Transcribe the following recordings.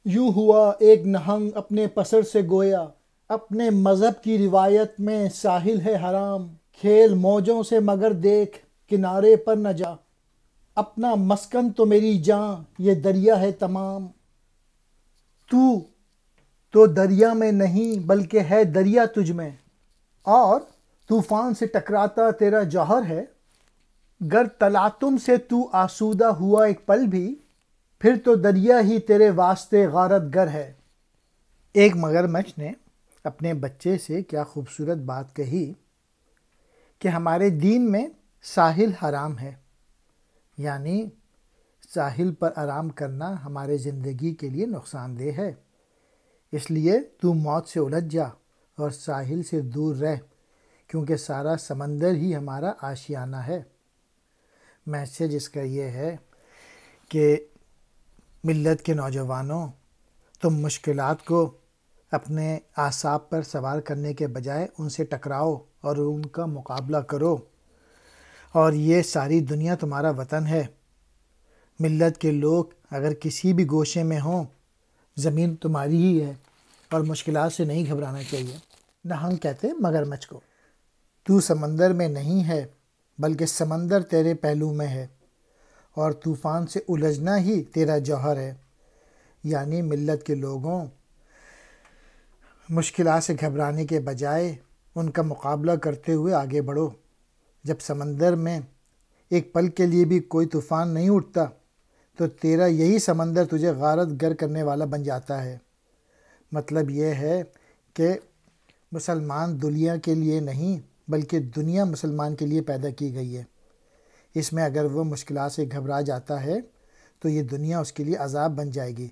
یوں ہوا ایک نہنگ اپنے پسر سے گویا، اپنے مذہب کی روایت میں ساحل ہے حرام، کھیل موجوں سے مگر دیکھ کنارے پر نہ جا، اپنا مسکن تو میری جان یہ دریا ہے تمام۔ تو تو دریا میں نہیں بلکہ ہے دریا تجھ میں، اور طوفان سے ٹکراتا تیرا جوہر ہے، گر تلاطم سے تو آسودہ ہوا ایک پل بھی، پھر تو دریا ہی تیرے واسطے غارت گر ہے۔ ایک مگرمچھ نے اپنے بچے سے کیا خوبصورت بات کہی کہ ہمارے دین میں ساحل حرام ہے، یعنی ساحل پر آرام کرنا ہمارے زندگی کے لیے نقصان دہ ہے، اس لیے تو موت سے الجھ جا اور ساحل سے دور رہ، کیونکہ سارا سمندر ہی ہمارا آشیانہ ہے۔ میسج اس کا یہ ہے کہ ملت کے نوجوانوں، تم مشکلات کو اپنے اعصاب پر سوار کرنے کے بجائے ان سے ٹکراؤ اور ان کا مقابلہ کرو، اور یہ ساری دنیا تمہارا وطن ہے۔ ملت کے لوگ اگر کسی بھی گوشے میں ہوں، زمین تمہاری ہی ہے، اور مشکلات سے نہیں گھبرانا چاہیے۔ نہنگ کہتے مگرمچھ کو، تو سمندر میں نہیں ہے بلکہ سمندر تیرے پہلو میں ہے، اور طوفان سے الجھنا ہی تیرا جوہر ہے۔ یعنی ملت کے لوگوں، مشکلات سے گھبرانے کے بجائے ان کا مقابلہ کرتے ہوئے آگے بڑھو۔ جب سمندر میں ایک پل کے لیے بھی کوئی طوفان نہیں اٹھتا تو تیرا یہی سمندر تجھے غارت گر کرنے والا بن جاتا ہے۔ مطلب یہ ہے کہ مسلمان دنیا کے لیے نہیں بلکہ دنیا مسلمان کے لیے پیدا کی گئی ہے۔ اس میں اگر وہ مشکلات سے گھبرا جاتا ہے تو یہ دنیا اس کے لیے عذاب بن جائے گی،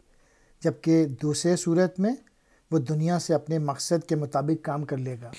جبکہ دوسرے صورت میں وہ دنیا سے اپنے مقصد کے مطابق کام کر لے گا۔